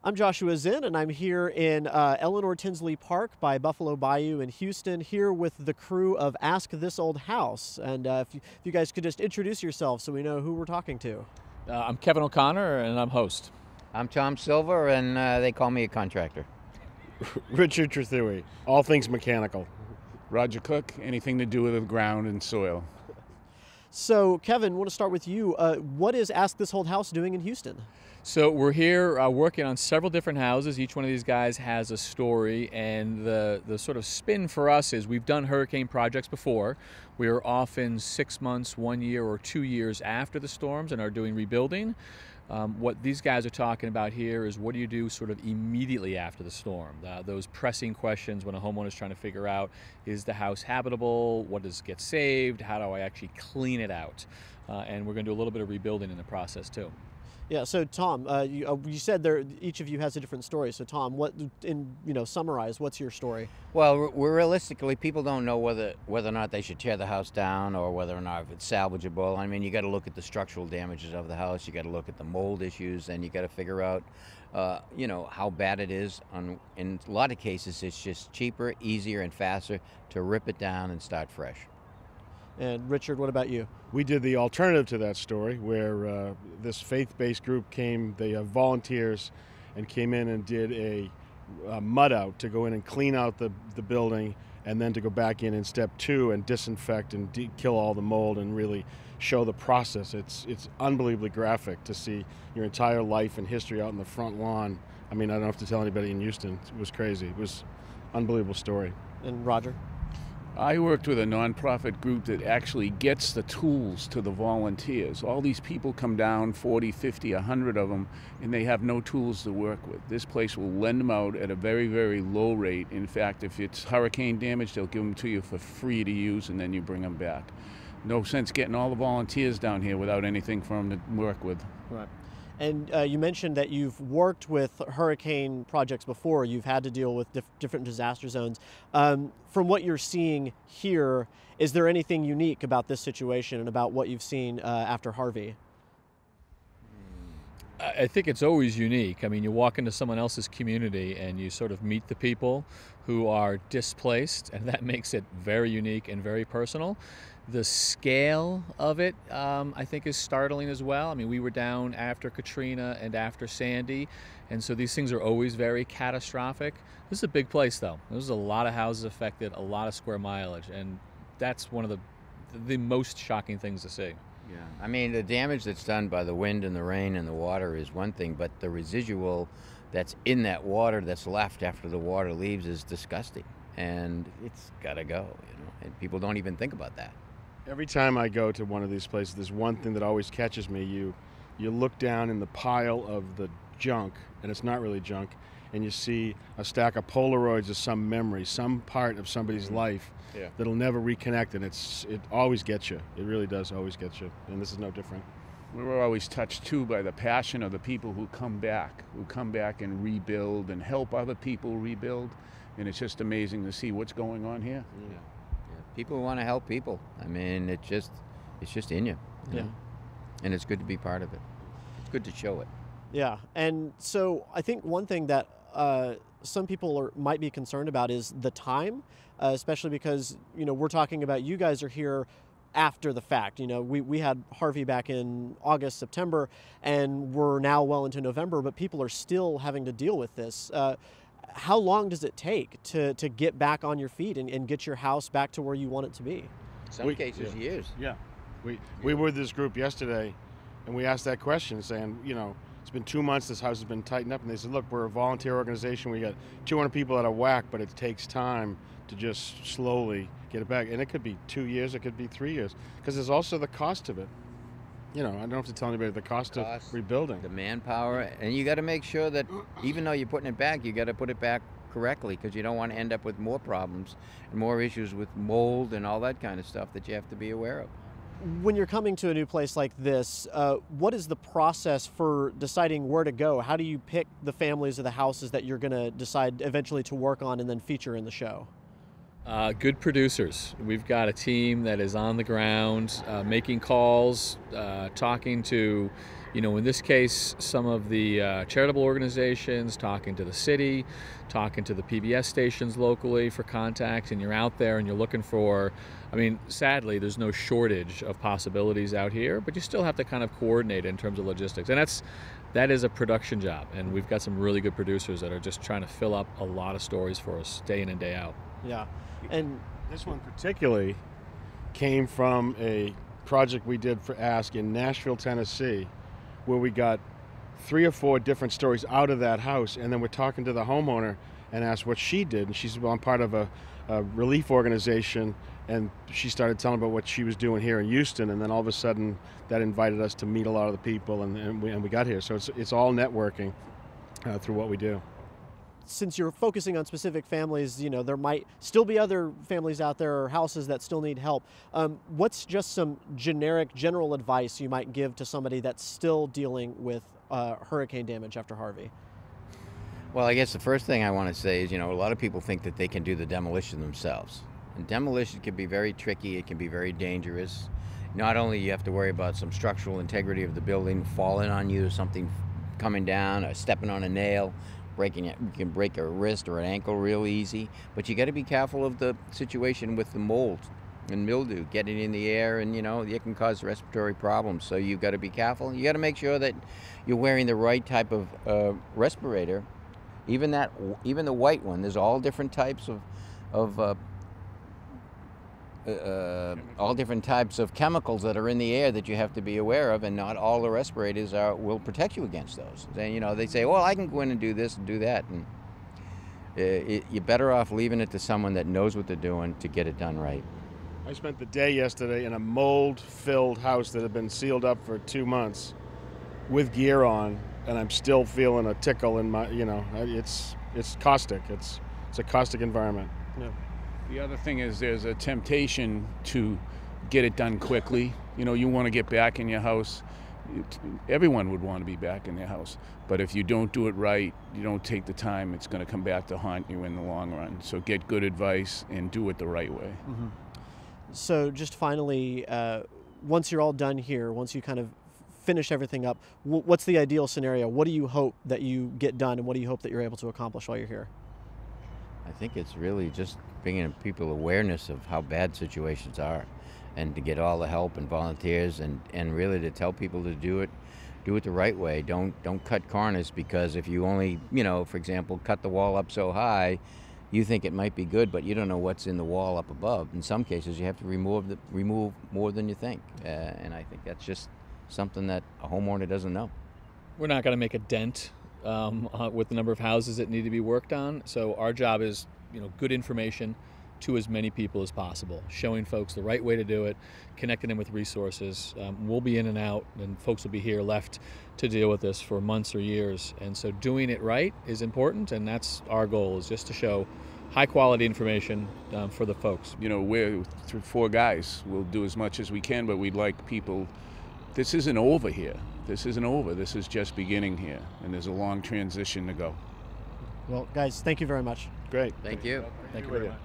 I'm Joshua Zinn, and I'm here in Eleanor Tinsley Park by Buffalo Bayou in Houston, here with the crew of Ask This Old House. And if you guys could just introduce yourselves so we know who we're talking to. I'm Kevin O'Connor, and I'm host. I'm Tom Silva, and they call me a contractor. Richard Trethewey, all things mechanical. Roger Cook, anything to do with the ground and soil. So, Kevin, I want to start with you. What is Ask This Old House doing in Houston? So we're here working on several different houses. Each one of these guys has a story, and the sort of spin for us is we've done hurricane projects before. We are often 6 months, 1 year, or 2 years after the storms and are doing rebuilding. What these guys are talking about here is what do you do sort of immediately after the storm? Those pressing questions when a homeowner is trying to figure out, is the house habitable? What does get saved? How do I actually clean it out? And we're going to do a little bit of rebuilding in the process too. Yeah. So, Tom, you said each of you has a different story. So, Tom, summarize, what's your story? Well, realistically, people don't know whether or not they should tear the house down or whether or not if it's salvageable. I mean, you got to look at the structural damages of the house. You got to look at the mold issues, and you got to figure out, how bad it is. In a lot of cases, it's just cheaper, easier, and faster to rip it down and start fresh. And Richard, what about you? We did the alternative to that story where this faith-based group came, they have volunteers, and came in and did a mud out to go in and clean out the building, and then to go back in step 2 and disinfect and kill all the mold and really show the process. It's unbelievably graphic to see your entire life and history out in the front lawn. I mean, I don't have to tell anybody in Houston. It was crazy. It was an unbelievable story. And Roger? I worked with a nonprofit group that actually gets the tools to the volunteers. All these people come down, 40, 50, 100 of them, and they have no tools to work with. This place will lend them out at a very, very low rate. In fact, if it's hurricane damage, they'll give them to you for free to use, and then you bring them back. No sense getting all the volunteers down here without anything for them to work with. Right. And you mentioned that you've worked with hurricane projects before. You've had to deal with different disaster zones. From what you're seeing here, is there anything unique about this situation and about what you've seen after Harvey? I think it's always unique. I mean, you walk into someone else's community and you sort of meet the people who are displaced, and that makes it very unique and very personal. The scale of it, I think, is startling as well. I mean, we were down after Katrina and after Sandy, and so these things are always very catastrophic. This is a big place, though. There's a lot of houses affected, a lot of square mileage, and that's one of the most shocking things to see. Yeah, I mean, the damage that's done by the wind and the rain and the water is one thing, but the residual that's in that water that's left after the water leaves is disgusting, and it's got to go, and people don't even think about that. Every time I go to one of these places, there's one thing that always catches me. You look down in the pile of the junk, and it's not really junk, and you see a stack of Polaroids of some memory, some part of somebody's life that'll never reconnect, and it always gets you. It really does always get you, and this is no different. We were always touched, too, by the passion of the people who come back and rebuild and help other people rebuild, and it's just amazing to see what's going on here. Yeah. People want to help people. I mean, it's just in you. Yeah. And it's good to be part of it. It's good to show it. Yeah. And so I think one thing that some people might be concerned about is the time, especially because, we're talking about you guys are here after the fact. We had Harvey back in August, September, and we're now well into November, but people are still having to deal with this. How long does it take to get back on your feet and get your house back to where you want it to be? Some cases, years. Yeah. We were with this group yesterday, and we asked that question, saying, it's been 2 months, this house has been tightened up, and they said, look, we're a volunteer organization, we got 200 people out of whack, but it takes time to just slowly get it back. And it could be 2 years, it could be 3 years, because there's also the cost of it. I don't have to tell anybody the cost of rebuilding. The manpower, and you got to make sure that even though you're putting it back, you got to put it back correctly, because you don't want to end up with more problems and more issues with mold and all that kind of stuff that you have to be aware of. When you're coming to a new place like this, what is the process for deciding where to go? How do you pick the families or the houses that you're going to decide eventually to work on and then feature in the show? Good producers. We've got a team that is on the ground, making calls, talking to In this case, some of the charitable organizations, talking to the city, talking to the PBS stations locally for contacts, and you're out there and you're looking for, sadly, there's no shortage of possibilities out here, but you still have to kind of coordinate in terms of logistics. And that is a production job, and we've got some really good producers that are just trying to fill up a lot of stories for us day in and day out. Yeah, and this one particularly came from a project we did for Ask in Nashville, Tennessee, where we got 3 or 4 different stories out of that house, and then we're talking to the homeowner and asked what she did, and she's on part of a relief organization, and she started telling about what she was doing here in Houston, and then all of a sudden that invited us to meet a lot of the people, and we got here. So it's all networking through what we do. Since you're focusing on specific families, there might still be other families out there or houses that still need help. What's just some general advice you might give to somebody that's still dealing with hurricane damage after Harvey? Well, I guess the first thing I want to say is, a lot of people think that they can do the demolition themselves. And demolition can be very tricky. It can be very dangerous. Not only you have to worry about some structural integrity of the building falling on you, something coming down, or stepping on a nail, breaking it. You can break a wrist or an ankle real easy. But you got to be careful of the situation with the mold and mildew getting in the air, and it can cause respiratory problems. So you've got to be careful. You got to make sure that you're wearing the right type of respirator. Even the white one. There's all different types of chemicals that are in the air that you have to be aware of, and not all the respirators will protect you against those. And they say, well, I can go in and do this and do that, and you're better off leaving it to someone that knows what they're doing to get it done right. I spent the day yesterday in a mold-filled house that had been sealed up for 2 months with gear on, and I'm still feeling a tickle in my, it's caustic. It's a caustic environment. Yeah. The other thing is there's a temptation to get it done quickly. You want to get back in your house. Everyone would want to be back in their house. But if you don't do it right, you don't take the time, it's going to come back to haunt you in the long run. So get good advice and do it the right way. Mm-hmm. So just finally, once you're all done here, once you kind of finish everything up, what's the ideal scenario? What do you hope that you get done, and what do you hope that you're able to accomplish while you're here? I think it's really just bringing people awareness of how bad situations are, and to get all the help and volunteers, and really to tell people to do it the right way. Don't cut corners, because if you only, for example, cut the wall up so high, you think it might be good, but you don't know what's in the wall up above. In some cases, you have to remove more than you think, and I think that's just something that a homeowner doesn't know. We're not going to make a dent with the number of houses that need to be worked on. So our job is, good information to as many people as possible, showing folks the right way to do it, connecting them with resources. We'll be in and out, and folks will be here left to deal with this for months or years. And so doing it right is important, and that's our goal, is just to show high quality information for the folks. We're 4 guys. We'll do as much as we can, but we'd like people. This isn't over here. This isn't over. This is just beginning here, and there's a long transition to go. Well, guys, thank you very much. Great. Thank you. Thank you very much.